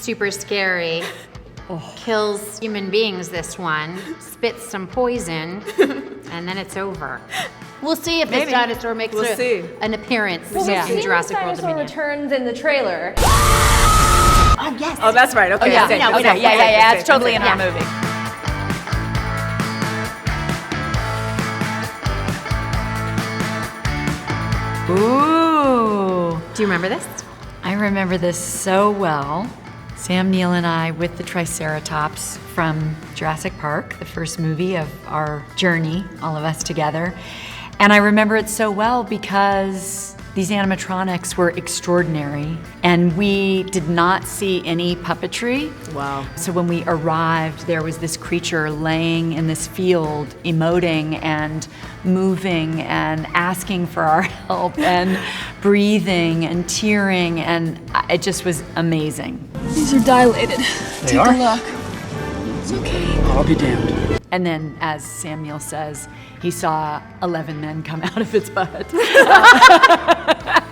super scary. Kills human beings, this one. Spits some poison, and then it's over. We'll see if this dinosaur makes an appearance in Jurassic World Dominion. Returns in the trailer. Oh, yes. Oh, that's right. Okay. Yeah. It's totally in our movie. Ooh. Do you remember this? I remember this so well. Sam Neill and I with the Triceratops from Jurassic Park, the first movie of our journey, all of us together. And I remember it so well because these animatronics were extraordinary and we did not see any puppetry. Wow. So when we arrived, there was this creature laying in this field, emoting and moving and asking for our help and breathing and tearing, and it just was amazing. These are dilated. Take a look. It's okay. I'll be damned. And then, as Samuel says, he saw 11 men come out of its butt.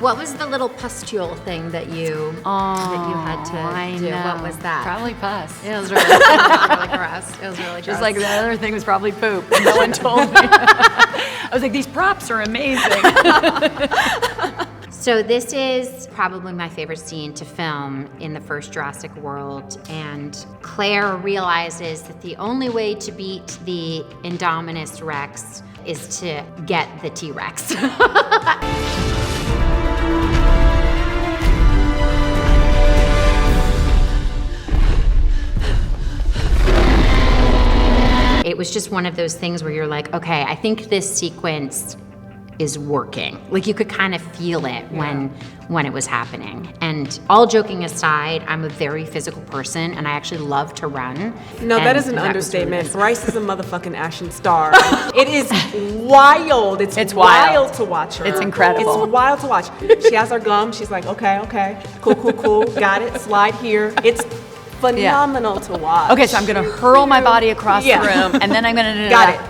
What was the little pustule thing that you had to do? What was that? Probably pus. It was really gross. It was really gross. Just like the other thing was probably poop. And no one told me. I was like, these props are amazing. So this is probably my favorite scene to film in the first Jurassic World, and Claire realizes that the only way to beat the Indominus Rex is to get the T-Rex. It was just one of those things where you're like, okay, I think this sequence is working. Like you could kind of feel it when it was happening. And all joking aside, I'm a very physical person and I actually love to run. No, that is an understatement. Bryce is a motherfucking action star. It is wild. It's wild to watch her. It's incredible. It's wild to watch. She has her gum. She's like, okay, cool, got it, slide here. It's phenomenal to watch. Okay, so I'm gonna hurl my body across the room and then I'm gonna got it.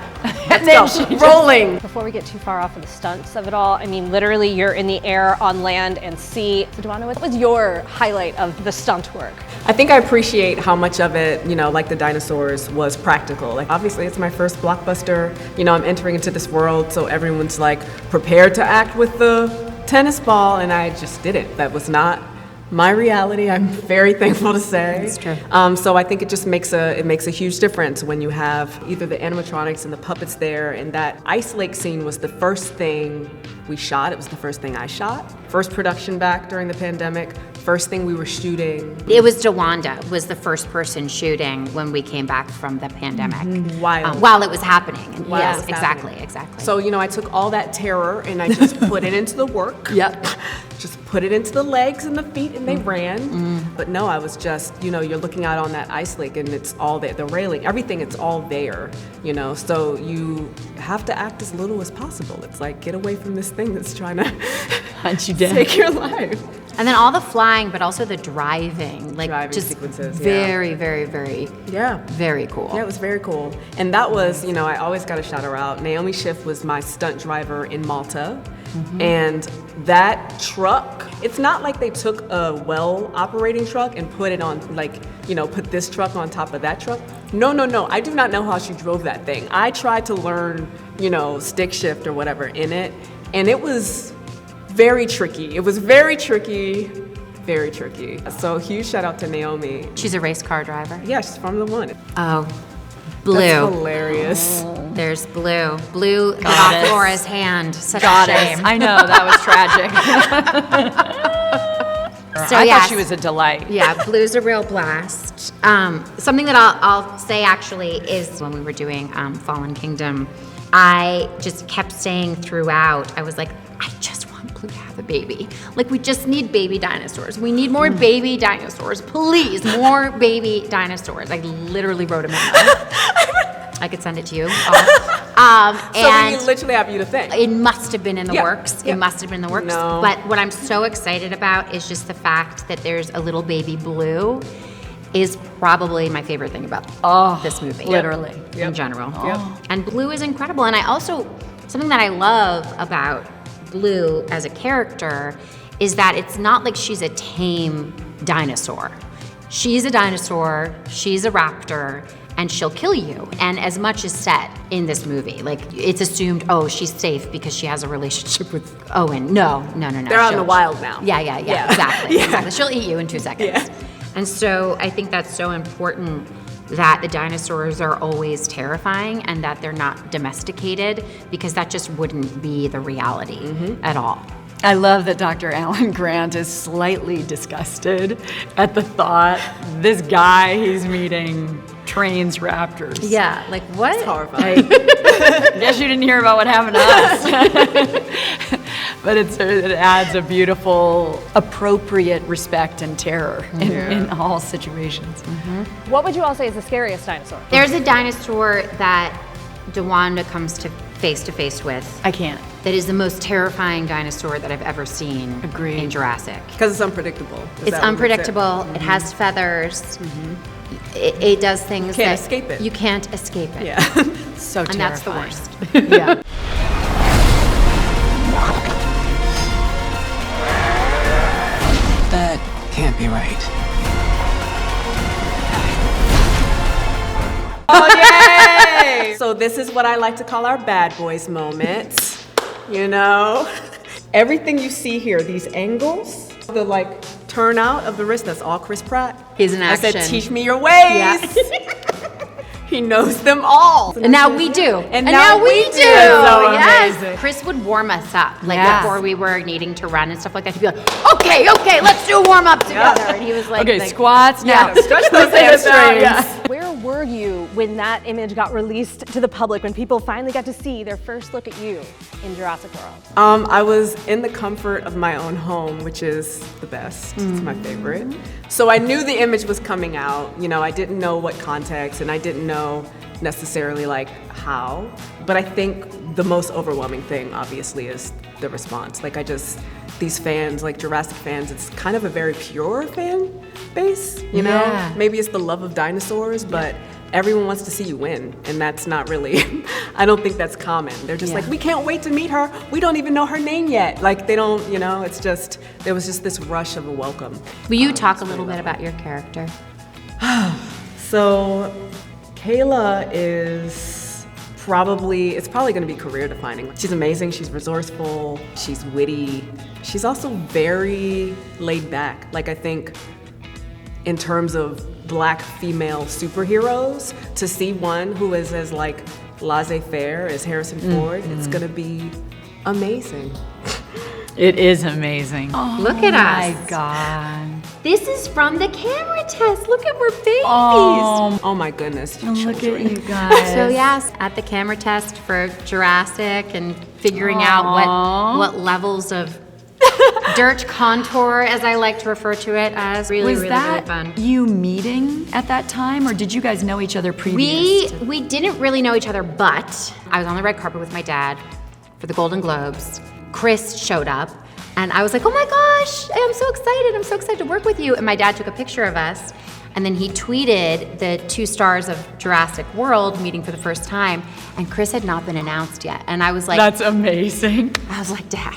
And then rolling. Before we get too far off of the stunts of it all, I mean, literally you're in the air, on land, and sea. So DeWanda, what was your highlight of the stunt work? I think I appreciate how much of it, like the dinosaurs, was practical. Like, obviously, it's my first blockbuster. I'm entering into this world, so everyone's like prepared to act with the tennis ball, and I just didn't. That was not my reality. I'm very thankful to say. That's true. So I think it just makes a huge difference when you have either the animatronics and the puppets there. And that ice lake scene was the first thing we shot. It was the first thing I shot. First production back during the pandemic. First thing we were shooting. It was DeWanda was the first person shooting when we came back from the pandemic. While it was happening. And yes, exactly. So, I took all that terror and I just put it into the work. Yep. Just put it into the legs and the feet and they ran. But no, I was just, you're looking out on that ice lake and it's all there, the railing, everything, it's all there, so you have to act as little as possible. It's like, get away from this thing that's trying to hunt you down. Take your life. And then all the flying, but also the driving, just sequences, very, very, very, very cool. Yeah, it was very cool. And that was, I always got to shout her out. Naomi Schiff was my stunt driver in Malta. And that truck, it's not like they took a well-operating truck and put it on, put this truck on top of that truck. No. I do not know how she drove that thing. I tried to learn, stick shift or whatever in it, and it was very tricky. It was very tricky. Very tricky. So huge shout out to Naomi. She's a race car driver. Yeah, she's from the one. Oh, Blue. That's hilarious. There's Blue. Blue got off Laura's hand. Such a shame. I know, that was tragic. So I thought she was a delight. Yeah, Blue's a real blast. Something that I'll say actually is when we were doing Fallen Kingdom, I just kept saying throughout, I was like, I just want Blue to have a baby. Like, we just need baby dinosaurs. We need more baby dinosaurs. Please, more baby dinosaurs. I literally wrote a memo. I could send it to you. So we literally have you to thank. It must have been in the works. Yeah. It must have been in the works. No. But what I'm so excited about is just the fact that there's a little baby Blue is probably my favorite thing about this movie. Literally. In general. Yep. And Blue is incredible. And I also, something that I love about Blue as a character is that it's not like she's a tame dinosaur. she's a dinosaur, she's a raptor, and she'll kill you. And as much is said in this movie, like it's assumed, oh, she's safe because she has a relationship with Owen. No. They're out in the wild now. Yeah, exactly. Yeah. Exactly. She'll eat you in 2 seconds. Yeah. And so I think that's so important that the dinosaurs are always terrifying and that they're not domesticated, because that just wouldn't be the reality at all. I love that Dr. Alan Grant is slightly disgusted at the thought this guy he's meeting trains raptors. Yeah, like what? It's horrifying. Guess you didn't hear about what happened to us. But it adds a beautiful, appropriate respect and terror in all situations. What would you all say is the scariest dinosaur? There's a dinosaur that DeWanda comes to face with. I can't. That is the most terrifying dinosaur that I've ever seen Agreed. in Jurassic. Because it's unpredictable. It's unpredictable. It has feathers. It does things Can't that escape it. you can't escape it. Yeah. So And that's the worst. Yeah. That can't be right. Oh, yay! So this is what I like to call our bad boys moment. You know? Everything you see here, these angles, the like turnout of the wrist, that's all Chris Pratt. He's in I said, action. teach me your ways. He knows them all. And now we do. And now we do. So yes. amazing. Chris would warm us up, like Yes. before we were needing to run and stuff like that. He'd be like, okay, let's do a warm up together. And he was like, Okay, squats now. Stretch those hamstrings. Yeah. Where were you when that image got released to the public, when people finally got to see their first look at you in Jurassic World? I was in the comfort of my own home, which is the best. It's my favorite. So I knew the image was coming out. You know, I didn't know what context, and I didn't know necessarily like how. But I think the most overwhelming thing, obviously, is the response. Like these fans, like Jurassic fans, it's kind of a very pure fan base, you know? Yeah. Maybe it's the love of dinosaurs, but everyone wants to see you win, and that's not really, I don't think that's common. They're just like, we can't wait to meet her. We don't even know her name yet. Like they don't, you know, it's just, there was just this rush of a welcome. will you talk a little bit about your character? So Kayla is it's probably gonna be career defining. She's amazing, she's resourceful, she's witty. She's also very laid back. Like I think in terms of Black female superheroes, to see one who is as like laissez-faire as Harrison Ford, it's gonna be amazing. It is amazing. Look at us. My God. This is from the camera test. Look at, we're babies. Oh my goodness, you Look children. at you guys. So yes, at the camera test for Jurassic and figuring out what levels of dirt contour, as I like to refer to it as, really, Was really, that really fun. you meeting at that time, or did you guys know each other previous? We didn't really know each other, but I was on the red carpet with my dad for the Golden Globes. Chris showed up, and I was like, oh my gosh, I'm so excited to work with you. And my dad took a picture of us, and then he tweeted the 2 stars of Jurassic World meeting for the first time, and Chris had not been announced yet. And I was like, That's amazing. I was like, Dad.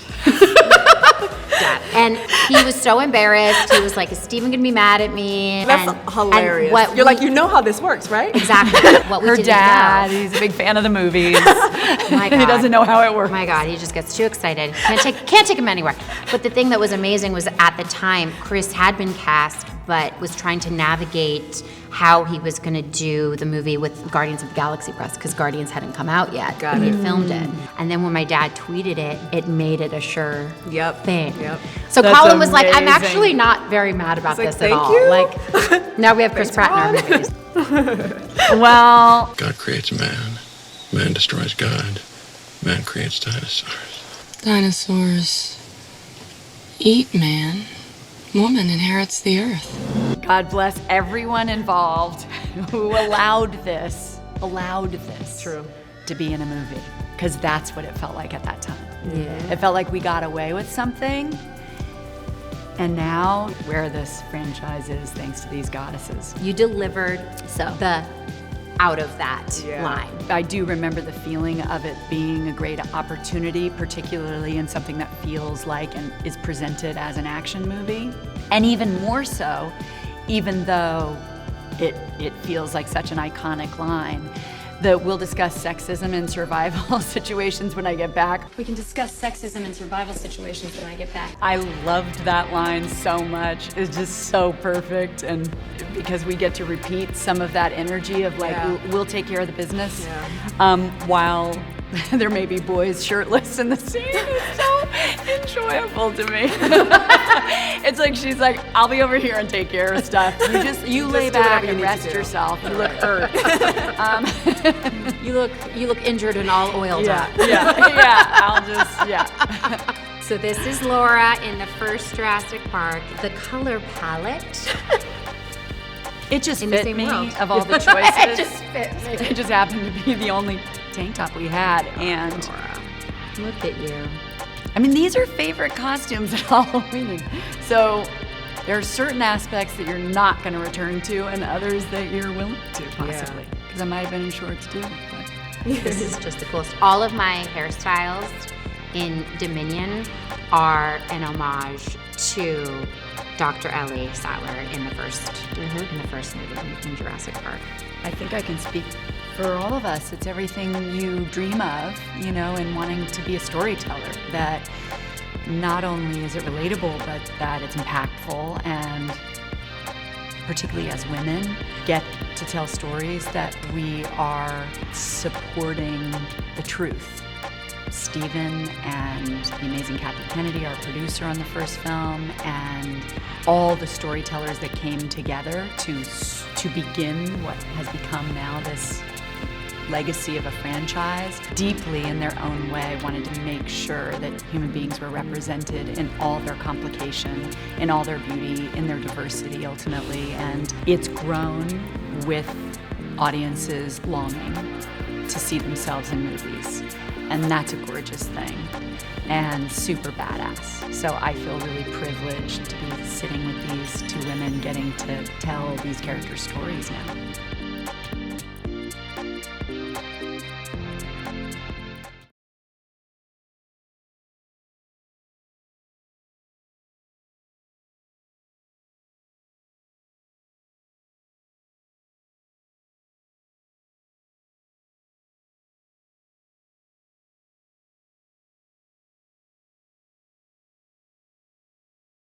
Dad. And he was so embarrassed. He was like, is Steven gonna be mad at me? That's And hilarious. what You're we- like, you know how this works, right? Exactly. What we Her didn't dad, know. he's a big fan of the movies. My He God. doesn't know how it works. Oh my God, he just gets too excited. Can't take him anywhere. But the thing that was amazing was at the time, Chris had been cast, but was trying to navigate how he was going to do the movie with Guardians of the Galaxy press, because Guardians hadn't come out yet. Got and he it. had filmed it. And then when my dad tweeted it, it made it a sure Yep. thing. Yep. So That's Colin was like, I'm amazing. actually not very mad about It's like, this at "Thank all. you." Like, now we have Chris Pratt in our movies. Well, God creates man. Man destroys God. Man creates dinosaurs. Dinosaurs eat man. Woman inherits the earth. God bless everyone involved who allowed this True. to be in a movie, because that's what it felt like at that time. Yeah. It felt like we got away with something, and now where this franchise is thanks to these goddesses. You delivered the out of that Yeah. line. I do remember the feeling of it being a great opportunity, particularly in something that feels like and is presented as an action movie. And even more so even though it feels like such an iconic line. We'll discuss sexism in survival situations when I get back. We can discuss sexism in survival situations when I get back. I loved that line so much. It's just so perfect, and because we get to repeat some of that energy of like, we'll take care of the business, while there may be boys shirtless in the scene. It's so enjoyable to me. It's like she's like, I'll be over here and take care of stuff. You lay back and rest yourself. You look hurt. You look injured and all oiled up. So this is Laura in the first Jurassic Park. The color palette. It just In the fit same me world. of all the choices. It just fits me. It just happened to be the only tank top we had, and Look at you. I mean, these are favorite costumes at Halloween. So there are certain aspects that you're not going to return to, and others that you're willing to, possibly. Because I might have been in shorts too. But. This is just the coolest. All of my hairstyles in Dominion are an homage to Dr. Ellie Sattler in the first movie in Jurassic Park. I think I can speak for all of us. It's everything you dream of, you know, and wanting to be a storyteller. That not only is it relatable, but that it's impactful, and particularly as women, get to tell stories that we are supporting the truth. Stephen and the amazing Kathy Kennedy, our producer on the first film, and all the storytellers that came together to begin what has become now this legacy of a franchise, deeply in their own way wanted to make sure that human beings were represented in all their complication, in all their beauty, in their diversity ultimately. And it's grown with audiences longing to see themselves in movies. And that's a gorgeous thing and super badass. So I feel really privileged to be sitting with these two women getting to tell these characters' stories now.